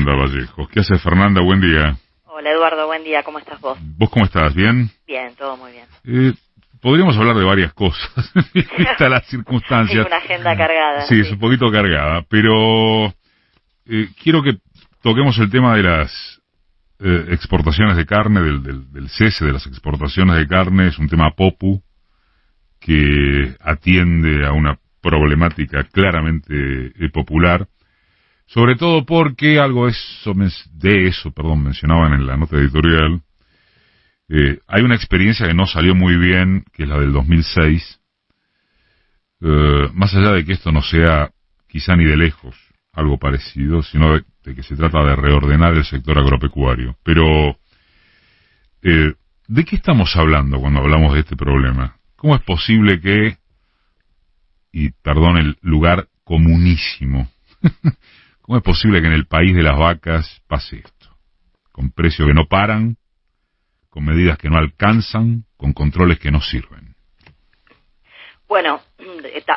Fernanda Vallejos. ¿Qué hace, Fernanda? Buen día. Hola, Eduardo, buen día. ¿Cómo estás vos? ¿Vos cómo estás? ¿Bien? Bien, todo muy bien. Podríamos hablar de varias cosas, vistas las circunstancias. Es una agenda cargada. Sí, es un poquito cargada, pero quiero que toquemos el tema de las exportaciones de carne, del cese de las exportaciones de carne. Es un tema popu que atiende a una problemática claramente popular, sobre todo porque algo mencionaban en la nota editorial. Hay una experiencia que no salió muy bien, que es la del 2006, más allá de que esto no sea quizá ni de lejos algo parecido, sino de que se trata de reordenar el sector agropecuario. Pero, ¿de qué estamos hablando cuando hablamos de este problema? ¿Cómo es posible que, y perdón el lugar comunísimo, cómo es posible que en el país de las vacas pase esto? Con precios que no paran, con medidas que no alcanzan, con controles que no sirven. Bueno,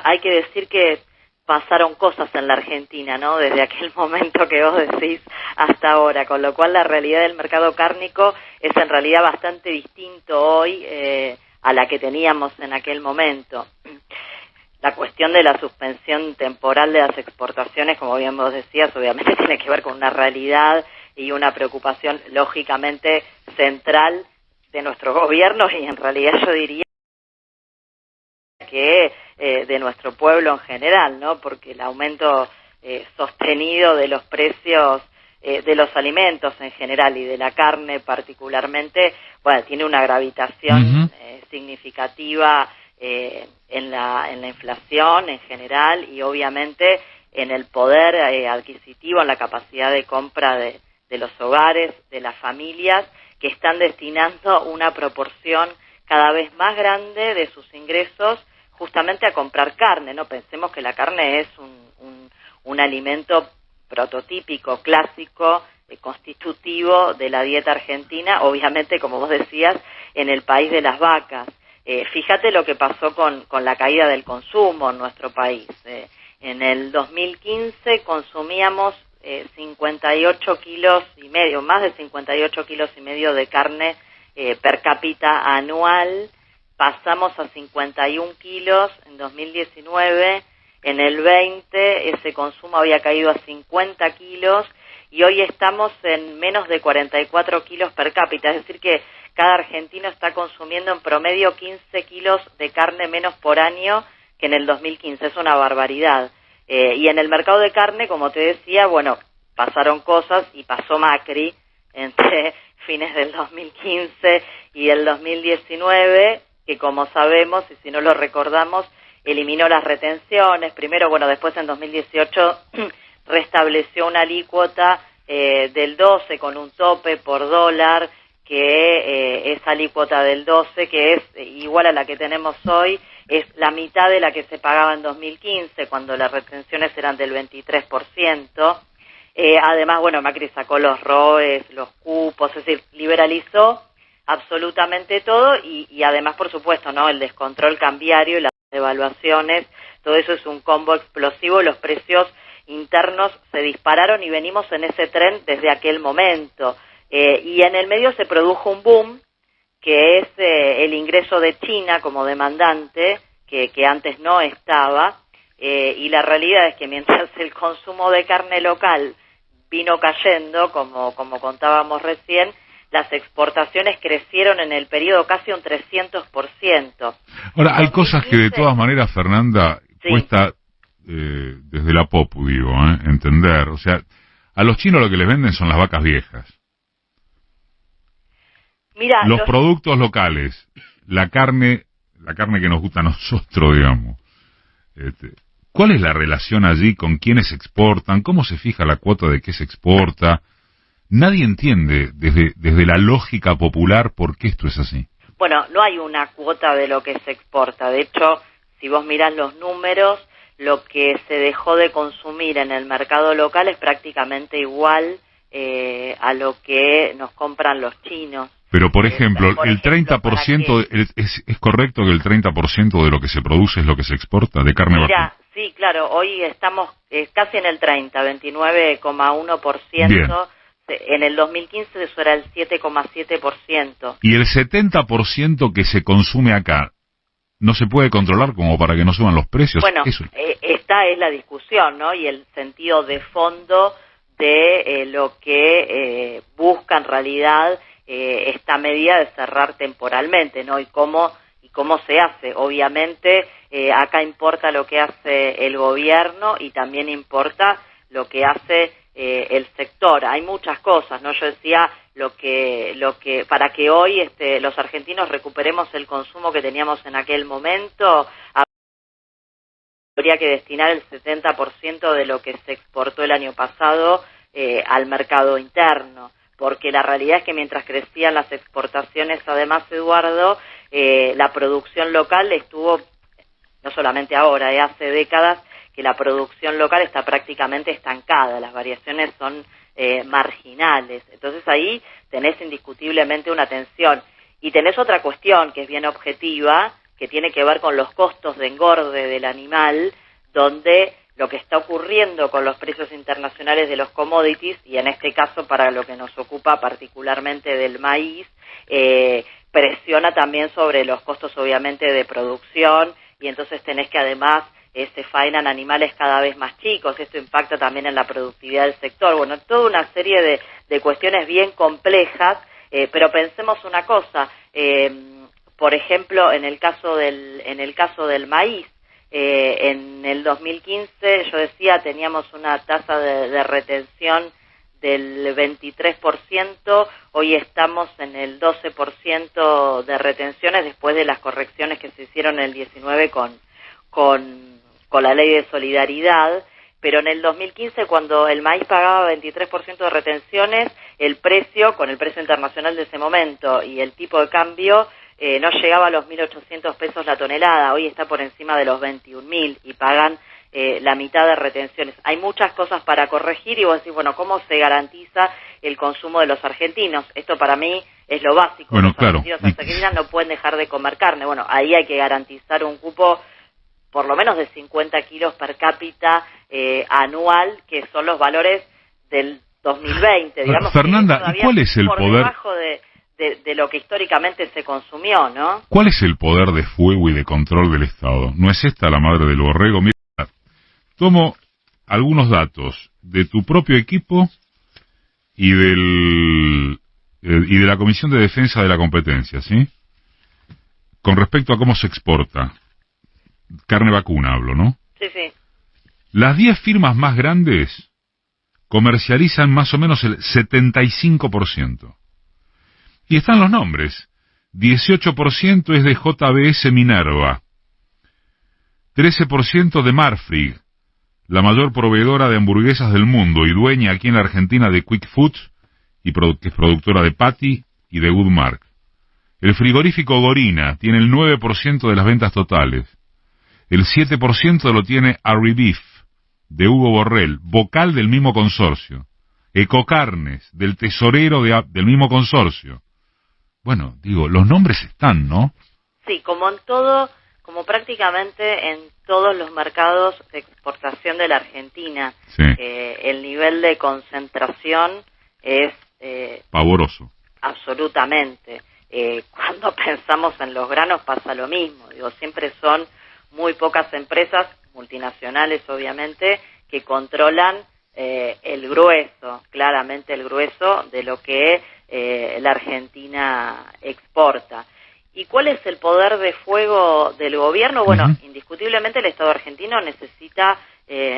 hay que decir que pasaron cosas en la Argentina, ¿no? Desde aquel momento que vos decís hasta ahora, con lo cual la realidad del mercado cárnico es en realidad bastante distinto hoy a la que teníamos en aquel momento. La cuestión de la suspensión temporal de las exportaciones, como bien vos decías, obviamente tiene que ver con una realidad y una preocupación lógicamente central de nuestro gobierno y en realidad yo diría que de nuestro pueblo en general, ¿no? Porque el aumento sostenido de los precios de los alimentos en general y de la carne particularmente, bueno, tiene una gravitación significativa en la inflación en general y obviamente en el poder adquisitivo, en la capacidad de compra de los hogares, de las familias, que están destinando una proporción cada vez más grande de sus ingresos justamente a comprar carne, ¿no? Pensemos que la carne es un alimento prototípico, clásico, constitutivo de la dieta argentina, obviamente, como vos decías, en el país de las vacas. Fíjate lo que pasó con la caída del consumo en nuestro país. En el 2015 consumíamos 58 kilos y medio, más de 58 kilos y medio de carne per cápita anual. Pasamos a 51 kilos en 2019, en el 20 ese consumo había caído a 50 kilos y hoy estamos en menos de 44 kilos per cápita, es decir que cada argentino está consumiendo en promedio 15 kilos de carne menos por año que en el 2015, es una barbaridad. Y en el mercado de carne, como te decía, bueno, pasaron cosas y pasó Macri entre fines del 2015 y el 2019, que como sabemos, y si no lo recordamos, eliminó las retenciones. Primero, bueno, después en 2018 restableció una alícuota del 12 con un tope por dólar, que esa alícuota del 12, que es igual a la que tenemos hoy, es la mitad de la que se pagaba en 2015, cuando las retenciones eran del 23%. Además, bueno, Macri sacó los ROEs, los cupos, es decir, liberalizó absolutamente todo y además, por supuesto, ¿no? El descontrol cambiario y las devaluaciones, todo eso es un combo explosivo, los precios internos se dispararon y venimos en ese tren desde aquel momento. Y en el medio se produjo un boom, que es el ingreso de China como demandante, que antes no estaba, y la realidad es que mientras el consumo de carne local vino cayendo, como contábamos recién, las exportaciones crecieron en el periodo casi un 300%. Ahora, hay cosas que de todas maneras, Fernanda, sí, cuesta desde la popu, digo, entender. O sea, a los chinos lo que les venden son las vacas viejas. Mira, los productos locales, la carne que nos gusta a nosotros, digamos. ¿Cuál es la relación allí con quiénes exportan? ¿Cómo se fija la cuota de qué se exporta? Nadie entiende desde la lógica popular por qué esto es así. Bueno, no hay una cuota de lo que se exporta. De hecho, si vos mirás los números, lo que se dejó de consumir en el mercado local es prácticamente igual a lo que nos compran los chinos. Pero, por ejemplo, el 30%, ¿es correcto que el 30% de lo que se produce es lo que se exporta de carne vacuna? Sí, claro, hoy estamos casi en el 30, 29,1%. Bien. En el 2015 eso era el 7,7%. Y el 70% que se consume acá, ¿no se puede controlar como para que no suban los precios? Bueno, Eso. esta es la discusión, ¿no? Y el sentido de fondo de lo que busca en realidad esta medida de cerrar temporalmente, ¿no? Y cómo se hace. Obviamente acá importa lo que hace el gobierno y también importa lo que hace el sector. Hay muchas cosas, ¿no? Yo decía lo que para que hoy los argentinos recuperemos el consumo que teníamos en aquel momento, habría que destinar el 70% de lo que se exportó el año pasado al mercado interno, porque la realidad es que mientras crecían las exportaciones, además, Eduardo, la producción local estuvo, no solamente ahora, hace décadas, que la producción local está prácticamente estancada, las variaciones son marginales. Entonces ahí tenés indiscutiblemente una tensión. Y tenés otra cuestión que es bien objetiva, que tiene que ver con los costos de engorde del animal, donde lo que está ocurriendo con los precios internacionales de los commodities, y en este caso para lo que nos ocupa particularmente del maíz, presiona también sobre los costos obviamente de producción, y entonces tenés que además se faenan animales cada vez más chicos, esto impacta también en la productividad del sector. Bueno, toda una serie de cuestiones bien complejas, pero pensemos una cosa, por ejemplo, en el caso del maíz, en el 2015, yo decía, teníamos una tasa de retención del 23%, hoy estamos en el 12% de retenciones después de las correcciones que se hicieron en el 19 con la ley de solidaridad, pero en el 2015, cuando el maíz pagaba 23% de retenciones, el precio, con el precio internacional de ese momento y el tipo de cambio, no llegaba a los 1.800 pesos la tonelada. Hoy está por encima de los 21.000 y pagan la mitad de retenciones. Hay muchas cosas para corregir y vos decís, bueno, ¿cómo se garantiza el consumo de los argentinos? Esto para mí es lo básico. Bueno, los claro. argentinos argentinas no pueden dejar de comer carne. Bueno, ahí hay que garantizar un cupo por lo menos de 50 kilos per cápita anual, que son los valores del 2020. Digamos, Fernanda, ¿y cuál es el por poder debajo de lo que históricamente se consumió, ¿no? ¿Cuál es el poder de fuego y de control del Estado? ¿No es esta la madre del borrego? Mira, tomo algunos datos de tu propio equipo y de la Comisión de Defensa de la Competencia, ¿sí? Con respecto a cómo se exporta. Carne vacuna hablo, ¿no? Sí, sí. Las 10 firmas más grandes comercializan más o menos el 75%. Y están los nombres. 18% es de JBS Minerva. 13% de Marfrig, la mayor proveedora de hamburguesas del mundo y dueña aquí en la Argentina de Quick Foods, que es productora de Patty y de Good Mark. El frigorífico Gorina tiene el 9% de las ventas totales. El 7% lo tiene Arri Beef, de Hugo Borrell, vocal del mismo consorcio. Ecocarnes, del tesorero del mismo consorcio. Bueno, digo, los nombres están, ¿no? Sí, como prácticamente en todos los mercados de exportación de la Argentina, sí. El nivel de concentración es pavoroso. Absolutamente. Cuando pensamos en los granos pasa lo mismo. Digo, siempre son muy pocas empresas multinacionales, obviamente, que controlan el grueso, claramente el grueso de lo que la Argentina exporta. ¿Y cuál es el poder de fuego del gobierno? Bueno, indiscutiblemente el Estado argentino necesita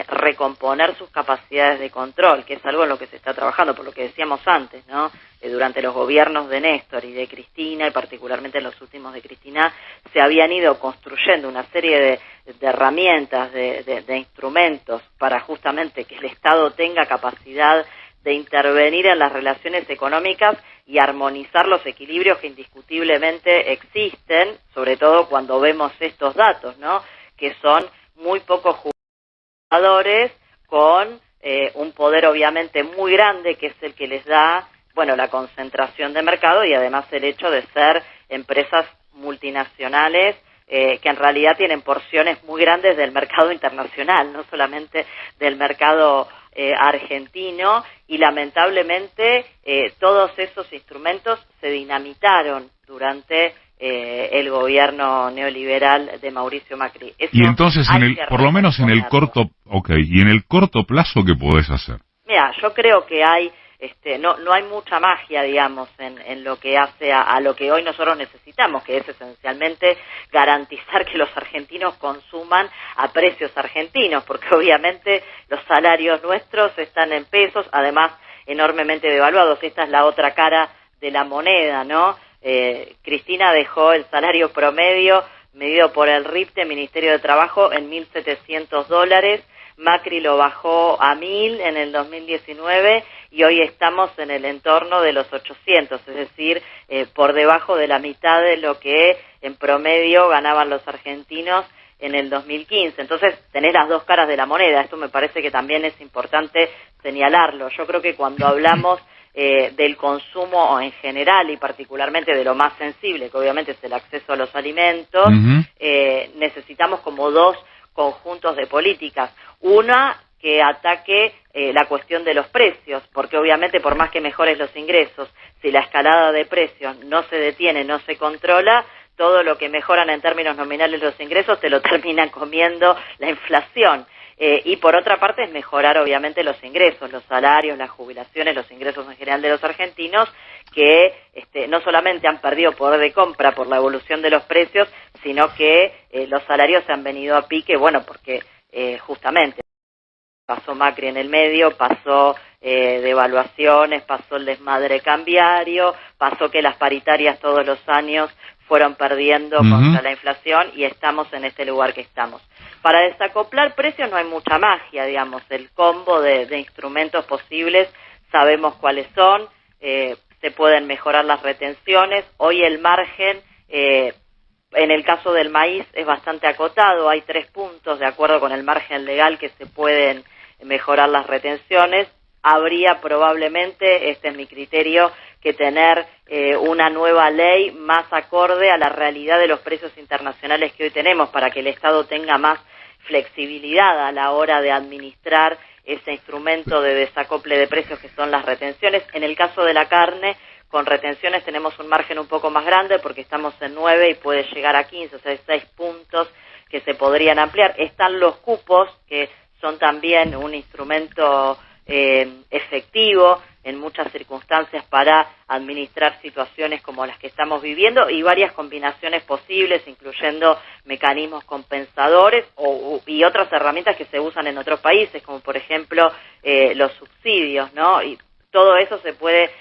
recomponer sus capacidades de control, que es algo en lo que se está trabajando, por lo que decíamos antes, ¿no? Durante los gobiernos de Néstor y de Cristina, y particularmente en los últimos de Cristina, se habían ido construyendo una serie de herramientas, de instrumentos para justamente que el Estado tenga capacidad de intervenir en las relaciones económicas y armonizar los equilibrios que indiscutiblemente existen, sobre todo cuando vemos estos datos, ¿no? Que son muy pocos jugadores con un poder obviamente muy grande, que es el que les da, bueno, la concentración de mercado y además el hecho de ser empresas multinacionales que en realidad tienen porciones muy grandes del mercado internacional, no solamente del mercado argentino, y lamentablemente todos esos instrumentos se dinamitaron durante el gobierno neoliberal de Mauricio Macri. Eso y entonces, por lo menos en el y en el corto plazo, ¿qué podés hacer? Mira, yo creo que hay, no hay mucha magia, digamos, en lo que hace a lo que hoy nosotros necesitamos, que es esencialmente garantizar que los argentinos consuman a precios argentinos, porque obviamente los salarios nuestros están en pesos, además enormemente devaluados. Esta es la otra cara de la moneda, ¿no? Cristina dejó el salario promedio medido por el RIPTE, Ministerio de Trabajo, en $1.700, Macri lo bajó a 1.000 en el 2019 y hoy estamos en el entorno de los 800, es decir, por debajo de la mitad de lo que en promedio ganaban los argentinos en el 2015. Entonces tenés las dos caras de la moneda, esto me parece que también es importante señalarlo. Yo creo que cuando hablamos del consumo en general y particularmente de lo más sensible, que obviamente es el acceso a los alimentos, necesitamos como dos conjuntos de políticas. Una que ataque la cuestión de los precios, porque obviamente por más que mejores los ingresos, si la escalada de precios no se detiene, no se controla, todo lo que mejoran en términos nominales los ingresos te lo termina comiendo la inflación. Y por otra parte es mejorar obviamente los ingresos, los salarios, las jubilaciones, los ingresos en general de los argentinos, que no solamente han perdido poder de compra por la evolución de los precios, sino que los salarios se han venido a pique, bueno, porque justamente pasó Macri en el medio, pasó devaluaciones, pasó el desmadre cambiario, pasó que las paritarias todos los años fueron perdiendo contra la inflación y estamos en este lugar que estamos. Para desacoplar precios no hay mucha magia, digamos, el combo de instrumentos posibles sabemos cuáles son, se pueden mejorar las retenciones, hoy el margen, en el caso del maíz es bastante acotado, hay 3 puntos de acuerdo con el margen legal que se pueden mejorar las retenciones. Habría probablemente, este es mi criterio, que tener una nueva ley más acorde a la realidad de los precios internacionales que hoy tenemos para que el Estado tenga más flexibilidad a la hora de administrar ese instrumento de desacople de precios que son las retenciones. En el caso de la carne, con retenciones tenemos un margen un poco más grande porque estamos en 9 y puede llegar a 15, o sea, hay 6 puntos que se podrían ampliar. Están los cupos, que son también un instrumento efectivo en muchas circunstancias para administrar situaciones como las que estamos viviendo y varias combinaciones posibles, incluyendo mecanismos compensadores y otras herramientas que se usan en otros países, como por ejemplo los subsidios, ¿no? Y todo eso se puede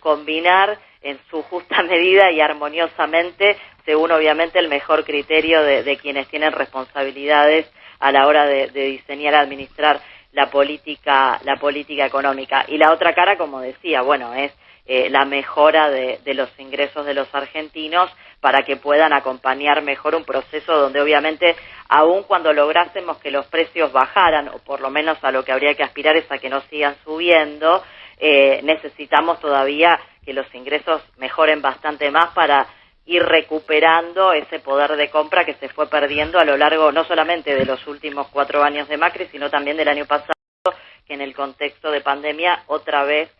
combinar en su justa medida y armoniosamente, según obviamente el mejor criterio de quienes tienen responsabilidades a la hora de diseñar y administrar la política económica. Y la otra cara, como decía, bueno, es la mejora de los ingresos de los argentinos para que puedan acompañar mejor un proceso donde obviamente, aun cuando lográsemos que los precios bajaran, o por lo menos a lo que habría que aspirar es a que no sigan subiendo, necesitamos todavía que los ingresos mejoren bastante más para ir recuperando ese poder de compra que se fue perdiendo a lo largo no solamente de los últimos 4 años de Macri, sino también del año pasado, que en el contexto de pandemia otra vez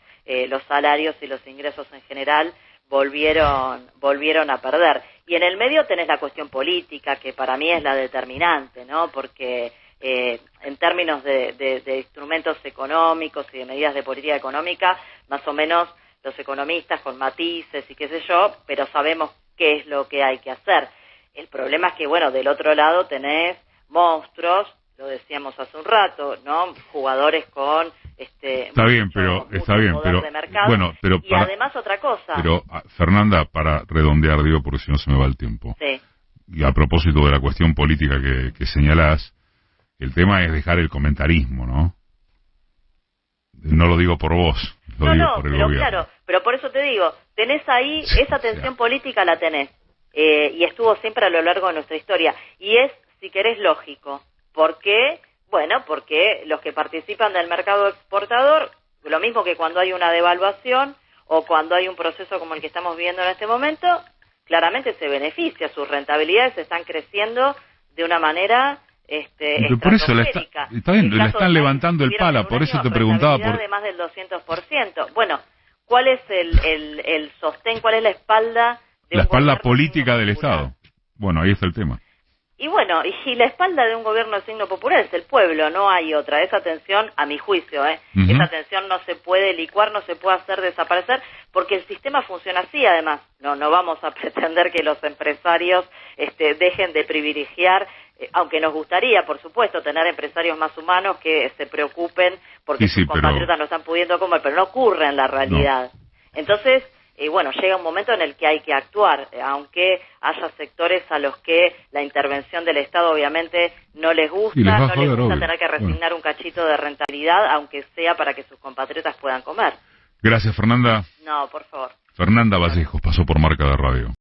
los salarios y los ingresos en general volvieron a perder. Y en el medio tenés la cuestión política, que para mí es la determinante, ¿no? Porque en términos de instrumentos económicos y de medidas de política económica, más o menos los economistas con matices y qué sé yo, pero sabemos qué es lo que hay que hacer. El problema es que, bueno, del otro lado tenés monstruos, lo decíamos hace un rato, ¿no? Jugadores con está bien, pero bueno, pero y además otra cosa. Pero Fernanda, para redondear, digo, porque si no se me va el tiempo. Sí. Y a propósito de la cuestión política que señalás, el tema es dejar el comentarismo, ¿no? No lo digo por vos, lo digo por el gobierno. Claro, pero por eso te digo, tenés ahí, esa tensión política la tenés, y estuvo siempre a lo largo de nuestra historia, y es, si querés, lógico. ¿Por qué? Bueno, porque los que participan del mercado exportador, lo mismo que cuando hay una devaluación, o cuando hay un proceso como el que estamos viviendo en este momento, claramente se beneficia, sus rentabilidades están creciendo de una manera por eso estratosférica. está bien, le están levantando el tuvieron pala, un por eso año te preguntaba rentabilidad de más del 200%. Bueno, ¿cuál es el sostén, cuál es la espalda de la un espalda gobierno política del popular? Estado. Bueno, ahí está el tema. Y bueno, y la espalda de un gobierno de signo popular es el pueblo, no hay otra. Esa tensión, a mi juicio, esa tensión no se puede licuar, no se puede hacer desaparecer, porque el sistema funciona así, además. No vamos a pretender que los empresarios dejen de privilegiar, aunque nos gustaría, por supuesto, tener empresarios más humanos que se preocupen porque sus compatriotas no están pudiendo comer, pero no ocurre en la realidad. No. Entonces, bueno, llega un momento en el que hay que actuar, aunque haya sectores a los que la intervención del Estado obviamente no les gusta, no les gusta tener que resignar un cachito de rentabilidad, aunque sea para que sus compatriotas puedan comer. Gracias, Fernanda. No, por favor. Fernanda Vallejos pasó por Marca de Radio.